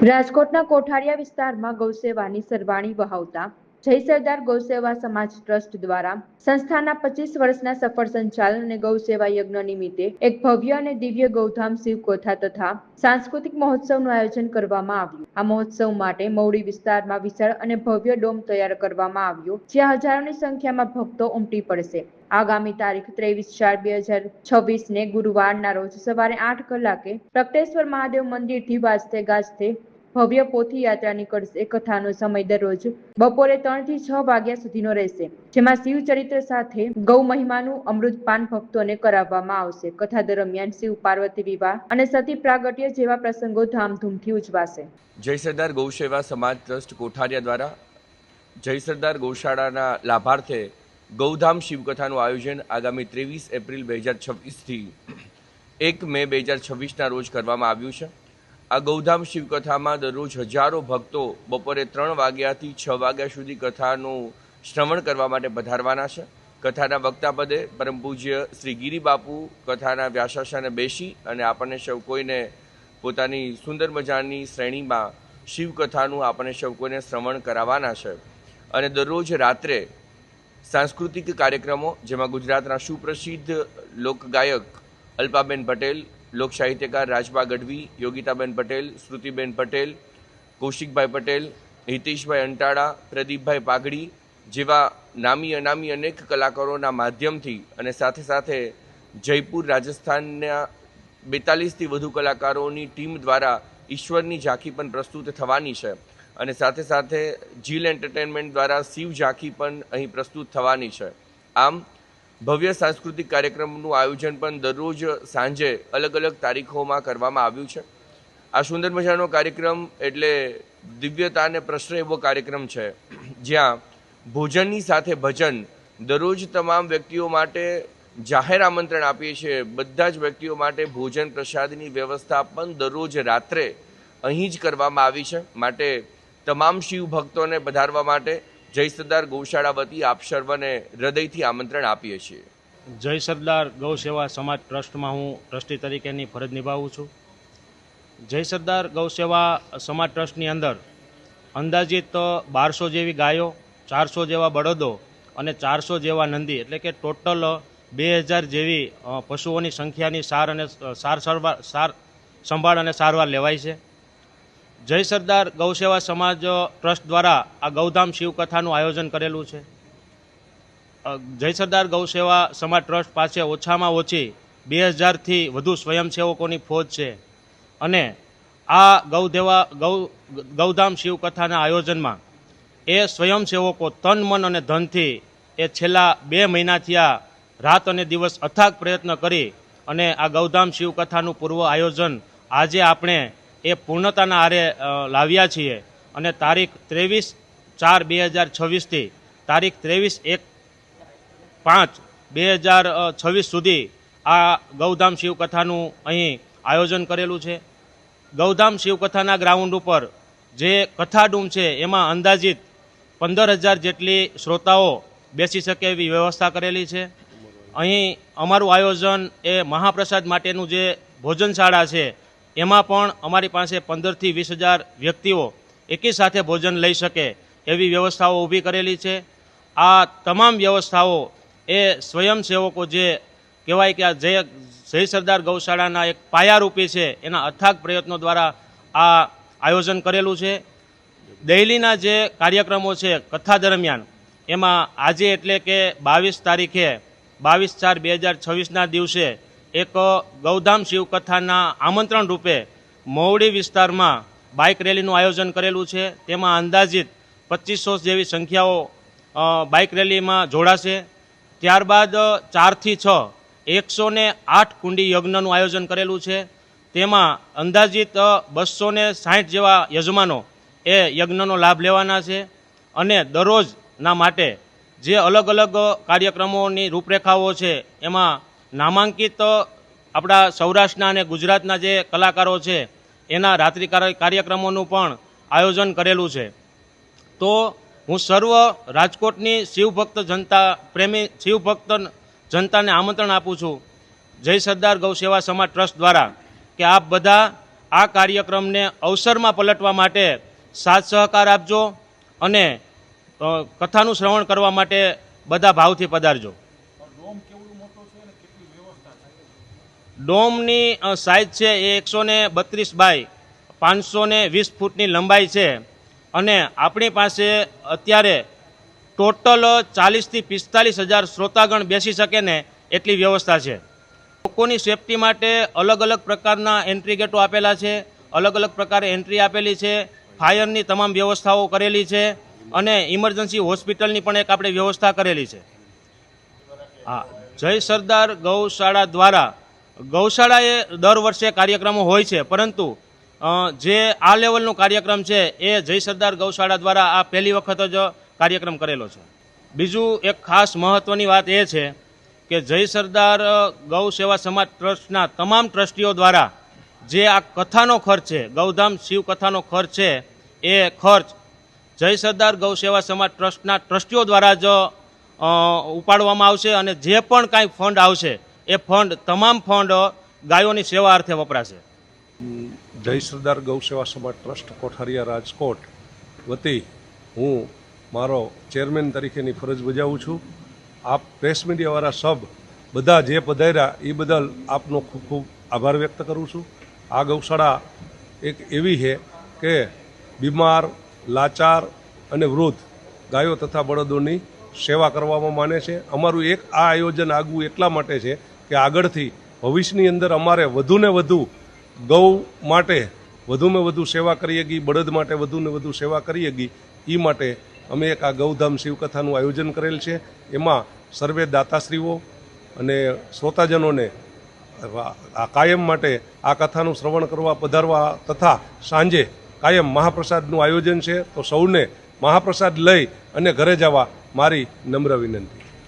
રાજકોટના કોઠારિયા વિસ્તારમાં ગૌસેવાની સરવાણી વહાવતા જય સરદાર ગૌસેવા સમાજ ટ્રસ્ટ દ્વારા સંસ્થાના 25 વર્ષના સફળ સંચાલન અને ગૌસેવા યજ્ઞ નિમિત્તે એક ભવ્ય અને દિવ્ય ગૌધામ શિવકોઠા તથા સાંસ્કૃતિક મહોત્સવનું આયોજન કરવામાં આવ્યું। આ મહોત્સવ માટે મવડી વિસ્તારમાં વિશાળ અને ભવ્ય ડોમ તૈયાર કરવામાં આવ્યો, જ્યાં હજારોની સંખ્યામાં ભક્તો ઉમટી પડશે। આગામી તારીખ 23/4/2026 ને ગુરુવારના રોજ સવારે 8 કલાકે પ્રગટેશ્વર મહાદેવ મંદિરથી વાજતે ગાજતે ભવ્ય પોથી યાત્રા નીકળશે। કથાનો સમય દરરોજ બપોરે 3 થી 6 વાગ્યા સુધીનો રહેશે, જેમાં શિવ ચરિત્ર સાથે ગૌ મહિમાનું અમૃતપાન ભક્તોને કરાવવામાં આવશે। કથા દરમિયાન શિવ પાર્વતી વિવાહ અને સતી પ્રાગટ્ય જેવા પ્રસંગો ધામધૂમથી ઉજવાશે। જય સરદાર ગૌસેવા સમાજ ટ્રસ્ટ કોઠારિયા દ્વારા જય સરદાર ગૌશાળાના લાભાર્થે ગૌધામ શિવકથાનું આયોજન આગામી 23 એપ્રિલ 2026થી 1 મે 2026ના રોજ કરવામાં આવ્યું છે। આ ગૌધામ શિવકથામાં દરરોજ હજારો ભક્તો બપોરે 3 વાગ્યાથી 6 વાગ્યા સુધી કથાનું શ્રવણ કરવા માટે પધારવાના છે। કથાના વક્તા પદે પરમ પૂજ્ય શ્રી ગિરિબાપુ કથાના વ્યાસાસને બેસી અને આપણને સૌ કોઈને પોતાની સુંદર મજાની શ્રેણીમાં શિવકથાનું આપણને સૌ કોઈને શ્રવણ કરાવવાના છે। અને દરરોજ રાત્રે સાંસ્કૃતિક કાર્યક્રમો, જેમાં ગુજરાતના સુપ્રસિદ્ધ લોકગાયક અલ્પાબેન પટેલ, લોક સાહિત્યકાર રાજબા ગઢવી, યોગિતાબેન પટેલ, શ્રુતિબેન પટેલ, કૌશિકભાઈ પટેલ, હિતેશભાઈ અંટાળા, પ્રદીપભાઈ પાઘડી જેવા નામી અનામી અનેક કલાકારોના માધ્યમથી અને સાથે સાથે જયપુર રાજસ્થાનના 42થી વધુ કલાકારોની ટીમ દ્વારા ઈશ્વરની ઝાંખી પણ પ્રસ્તુત થવાની છે। અને સાથે સાથે જીલ એન્ટરટેનમેન્ટ દ્વારા શિવ ઝાંખી પણ અહીં પ્રસ્તુત થવાની છે। આમ ભવ્ય સાંસ્કૃતિક કાર્યક્રમનું આયોજન પણ દરરોજ સાંજે અલગ અલગ તારીખોમાં કરવામાં આવ્યું છે। આ સુંદર મજાનો કાર્યક્રમ એટલે દિવ્યતા અને પ્રશ્ન એવો કાર્યક્રમ છે, જ્યાં ભોજનની સાથે ભજન દરરોજ તમામ વ્યક્તિઓ માટે જાહેર આમંત્રણ આપીએ છીએ। બધા જ વ્યક્તિઓ માટે ભોજન પ્રસાદની વ્યવસ્થા પણ દરરોજ રાત્રે અહીં જ કરવામાં આવી છે। માટે તમામ શિવ ભક્તોને પધારવા માટે જય સરદાર ગૌશાળા વતી આપ સર્વને હૃદયથી આમંત્રણ આપીએ છીએ। જય સરદાર ગૌસેવા સમાજ ટ્રસ્ટમાં હું ટ્રસ્ટી તરીકેની ફરજ નિભાવું છું। જય સરદાર ગૌસેવા સમાજ ટ્રસ્ટની અંદર અંદાજિત 1200 જેવી ગાયો, 400 જેવા બળદો અને 400 જેવા નંદી, એટલે કે ટોટલ 2000 જેવી પશુઓની સંખ્યાની સાર સંભાળ અને સારવાર લેવાય છે। જય સરદાર ગૌસેવા સમાજ ટ્રસ્ટ દ્વારા આ ગૌધામ શિવકથાનું આયોજન કરેલું છે। જય સરદાર ગૌસેવા સમાજ ટ્રસ્ટ પાસે ઓછામાં ઓછી 2000થી વધુ સ્વયંસેવકોની ફોજ છે અને આ ગૌધામ શિવકથાના આયોજનમાં એ સ્વયંસેવકો તન, મન અને ધનથી એ છેલ્લા 2 મહિનાથી આ રાત અને દિવસ અથાગ પ્રયત્ન કરી અને આ ગૌધામ શિવકથાનું પૂર્વ આયોજન આજે આપણે એ પૂર્ણતાના આરે લાવ્યા છીએ। અને તારીખ 23/4/2026થી તારીખ 23/1/5/2026 સુધી આ ગૌધામ શિવકથાનું અહીં આયોજન કરેલું છે। ગૌધામ શિવકથાના ગ્રાઉન્ડ ઉપર જે કથાડૂમ છે એમાં અંદાજિત 15,000 જેટલી શ્રોતાઓ બેસી શકે એવી વ્યવસ્થા કરેલી છે। અહીં અમારું આયોજન એ મહાપ્રસાદ માટેનું જે ભોજનશાળા છે એમાં પણ અમારી પાસે 15,000થી 20,000 વ્યક્તિઓ એકી સાથે ભોજન લઈ શકે એવી વ્યવસ્થાઓ ઊભી કરેલી છે। આ તમામ વ્યવસ્થાઓ એ સ્વયંસેવકો જે કહેવાય કે આ જય સરદાર ગૌશાળાના એક પાયારૂપી છે, એના અથાગ પ્રયત્નો દ્વારા આ આયોજન કરેલું છે। દહેલીના જે કાર્યક્રમો છે કથા દરમિયાન, એમાં આજે એટલે કે 22 તારીખે 22/4/2026ના દિવસે એક ગૌધામ શિવકથાના આમંત્રણ રૂપે મવડી વિસ્તારમાં બાઇક રેલીનું આયોજન કરેલું છે। તેમાં અંદાજિત 2500 જેવી સંખ્યાઓ બાઇક રેલીમાં જોડાશે। ત્યારબાદ 4થી 6 108 કુંડી યજ્ઞનું આયોજન કરેલું છે। તેમાં અંદાજિત 260 જેવા યજમાનો એ યજ્ઞનો લાભ લેવાના છે। અને દરરોજના માટે જે અલગ અલગ કાર્યક્રમોની રૂપરેખાઓ છે એમાં નામાંકિત આપણા સૌરાષ્ટ્રના અને ગુજરાતના જે કલાકારો છે એના રાત્રિ કાર્યક્રમોનું પણ આયોજન કરેલું છે। તો હું સર્વ રાજકોટની શિવભક્ત જનતા, પ્રેમી શિવભક્ત જનતાને આમંત્રણ આપું છું જય સરદાર ગૌસેવા સમાજ ટ્રસ્ટ દ્વારા કે આપ બધા આ કાર્યક્રમને અવસરમાં પલટવા માટે સાથ સહકાર આપજો અને કથાનું શ્રવણ કરવા માટે બધા ભાવથી પધારજો. ડોમની સાઇઝ છે એ 132 બાય 520 ફૂટની લંબાઈ છે અને આપણી પાસે અત્યારે ટોટલ 40,000 થી 45,000 શ્રોતાગણ બેસી શકે ને એટલી વ્યવસ્થા છે. લોકોની સેફટી માટે અલગ અલગ પ્રકારના એન્ટ્રી ગેટો આપેલા છે, અલગ અલગ પ્રકારે એન્ટ્રી આપેલી છે, ફાયરની તમામ વ્યવસ્થાઓ કરેલી છે અને ઇમરજન્સી હોસ્પિટલની પણ એક આપણે વ્યવસ્થા કરેલી છે. હા, જય સરદાર ગૌશાળા દ્વારા ગૌશાળાએ દર વર્ષે કાર્યક્રમો હોય છે, પરંતુ જે આ લેવલનો કાર્યક્રમ છે એ જય સરદાર ગૌશાળા દ્વારા આ પહેલી વખત જ કાર્યક્રમ કરેલો છે. બીજું એક ખાસ મહત્ત્વની વાત એ છે કે જય સરદાર ગૌ સેવા સમાજ ટ્રસ્ટના તમામ ટ્રસ્ટીઓ દ્વારા જે આ કથાનો ખર્ચ છે, ગૌધામ શિવ કથાનો ખર્ચ છે, એ ખર્ચ જય સરદાર ગૌ સેવા સમાજ ટ્રસ્ટના ટ્રસ્ટીઓ દ્વારા જ ઉપાડવામાં આવશે અને જે પણ કાંઈ ફંડ આવશે એ ફંડ તમામ ફંડ ગાયોની સેવા અર્થે વપરાશે. જય સરદાર ગૌ સેવા સમાજ ટ્રસ્ટ કોઠારિયા રાજકોટ વતી હું મારો ચેરમેન તરીકેની ફરજ બજાવું છું. આપ પ્રેસ મીડિયાવાળા સબ બધા જે પધાર્યા એ બદલ આપનો ખૂબ ખૂબ આભાર વ્યક્ત કરું છું. આ ગૌશાળા એક એવી છે કે બીમાર, લાચાર અને વૃદ્ધ ગાયો તથા બળદોની સેવા કરવામાં માને છે. અમારું એક આ આયોજન આગવું એટલા માટે છે કે આગળથી ભવિષ્યની અંદર અમારે વધુને વધુ ગૌ માટે વધુમાં વધુ સેવા કરીએ ગઈ, બળદ માટે વધુને વધુ સેવા કરીએ ગઈ, એ માટે અમે એક આ ગૌધામ શિવકથાનું આયોજન કરેલ છે. એમાં સર્વે દાતાશ્રીઓ અને શ્રોતાજનોને આ કાયમ માટે આ કથાનું શ્રવણ કરવા પધારવા તથા સાંજે કાયમ મહાપ્રસાદનું આયોજન છે. તો સૌને મહાપ્રસાદ લઈ અને ઘરે જવા મારી નમ્ર વિનંતી.